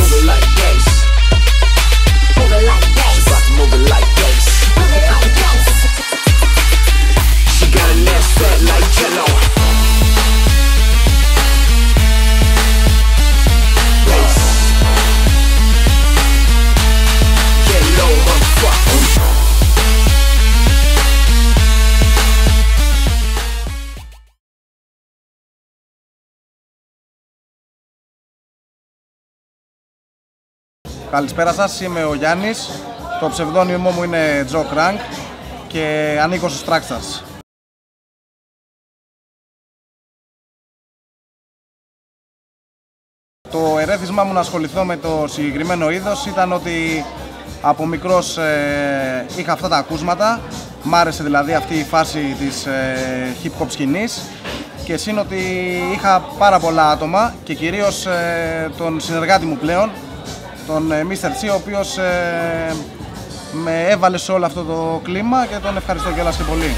Move it like bass. Move it like bass. She about to move it like bass. Move it like bass. She got an ass fat like Jello. Bass. Get low, motherfucker. Καλησπέρα σας, είμαι ο Γιάννης, το ψευδόνυμο μου είναι Joe Crank και ανήκω στους Trackstars. Το ερέθισμά μου να ασχοληθώ με το συγκεκριμένο είδος ήταν ότι από μικρός είχα αυτά τα ακούσματα, μ' άρεσε δηλαδή αυτή η φάση της hip hop σκηνής και σύν ότι είχα πάρα πολλά άτομα και κυρίως τον συνεργάτη μου πλέον, τον Mr. C, ο οποίος με έβαλε σε όλο αυτό το κλίμα και τον ευχαριστώ κιόλας και πολύ.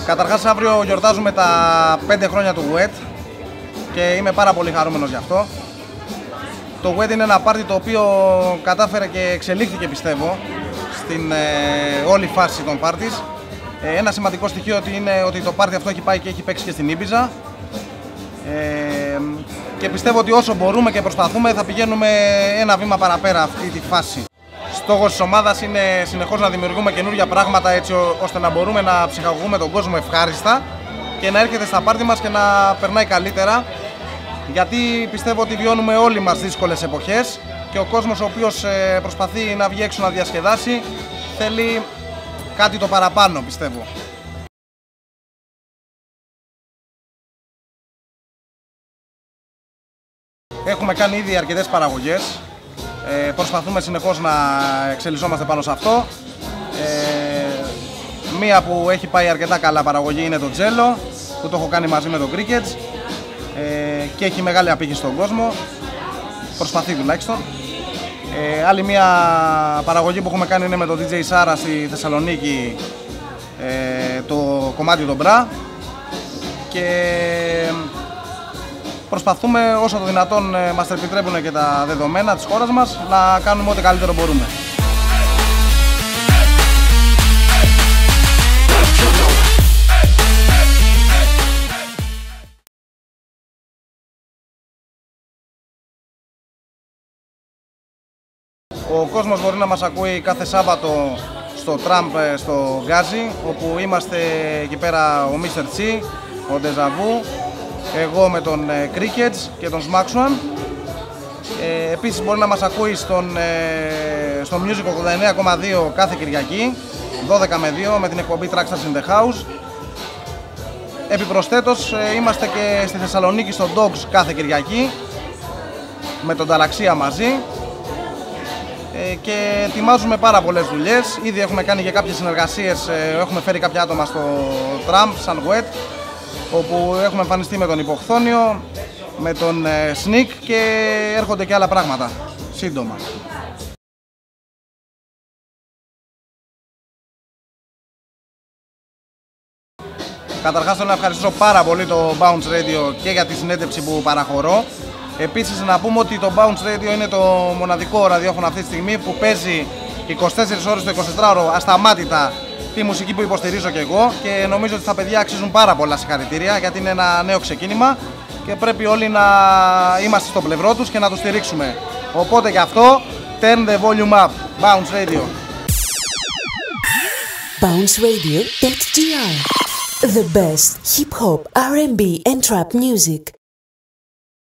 Καταρχάς αύριο γιορτάζουμε τα 5 χρόνια του WET και είμαι πάρα πολύ χαρούμενος γι' αυτό. Το WET είναι ένα πάρτι το οποίο κατάφερε και εξελίχθηκε, πιστεύω, στην όλη φάση των πάρτις. Ένα σημαντικό στοιχείο είναι ότι το πάρτι αυτό έχει πάει και έχει παίξει και στην Ήμπιζα. Και πιστεύω ότι όσο μπορούμε και προσπαθούμε θα πηγαίνουμε ένα βήμα παραπέρα αυτή τη φάση. Στόχος της ομάδας είναι συνεχώς να δημιουργούμε καινούργια πράγματα έτσι ώστε να μπορούμε να ψυχαγωγούμε τον κόσμο ευχάριστα και να έρχεται στα πάρτι μας και να περνάει καλύτερα. Γιατί πιστεύω ότι βιώνουμε όλοι μας δύσκολες εποχές και ο κόσμος ο οποίος προσπαθεί να βγει έξω να διασκεδάσει θέλει κάτι το παραπάνω, πιστεύω. Έχουμε κάνει ήδη αρκετές παραγωγές, προσπαθούμε συνεχώς να εξελισσόμαστε πάνω σε αυτό. Μία που έχει πάει αρκετά καλά παραγωγή είναι το Jello, που το έχω κάνει μαζί με το Crickets. Και έχει μεγάλη απήχηση στον κόσμο, προσπαθεί τουλάχιστον. Άλλη μια παραγωγή που έχουμε κάνει είναι με το DJ Sara στη Θεσσαλονίκη, το κομμάτι των Bra, και προσπαθούμε όσο το δυνατόν μας επιτρέπουν και τα δεδομένα της χώρας μας να κάνουμε ό,τι καλύτερο μπορούμε. Ο κόσμος μπορεί να μας ακούει κάθε Σάββατο στο Τραμπ στο Γκάζι, όπου είμαστε εκεί πέρα ο Mr. C, ο Deja-Vu, εγώ με τον Crickets και τον Smax One. Επίσης μπορεί να μας ακούει στο Music 89,2 κάθε Κυριακή, 12 με 2, με την εκπομπή Trackstars in the House. Επιπροσθέτως είμαστε και στη Θεσσαλονίκη στο Dogs κάθε Κυριακή, με τον Ταλαξία μαζί. Και ετοιμάζουμε πάρα πολλές δουλειές. Ήδη έχουμε κάνει και κάποιες συνεργασίες, έχουμε φέρει κάποια άτομα στο Tramp, σαν WET, όπου έχουμε εμφανιστεί με τον Υποχθόνιο, με τον Sneak και έρχονται και άλλα πράγματα σύντομα. Καταρχάς θέλω να ευχαριστήσω πάρα πολύ το Bounce Radio και για τη συνέντευξη που παραχωρώ. Επίσης να πούμε ότι το Bounce Radio είναι το μοναδικό ραδιόφωνο αυτή τη στιγμή που παίζει 24 ώρες το 24ωρο ασταμάτητα τη μουσική που υποστηρίζω και εγώ, και νομίζω ότι τα παιδιά αξίζουν πάρα πολλά συγχαρητήρια γιατί είναι ένα νέο ξεκίνημα και πρέπει όλοι να είμαστε στο πλευρό τους και να τους στηρίξουμε. Οπότε γι' αυτό turn the volume up. Bounce Radio. bounceradio.gr. The best hip hop, R&B and trap music.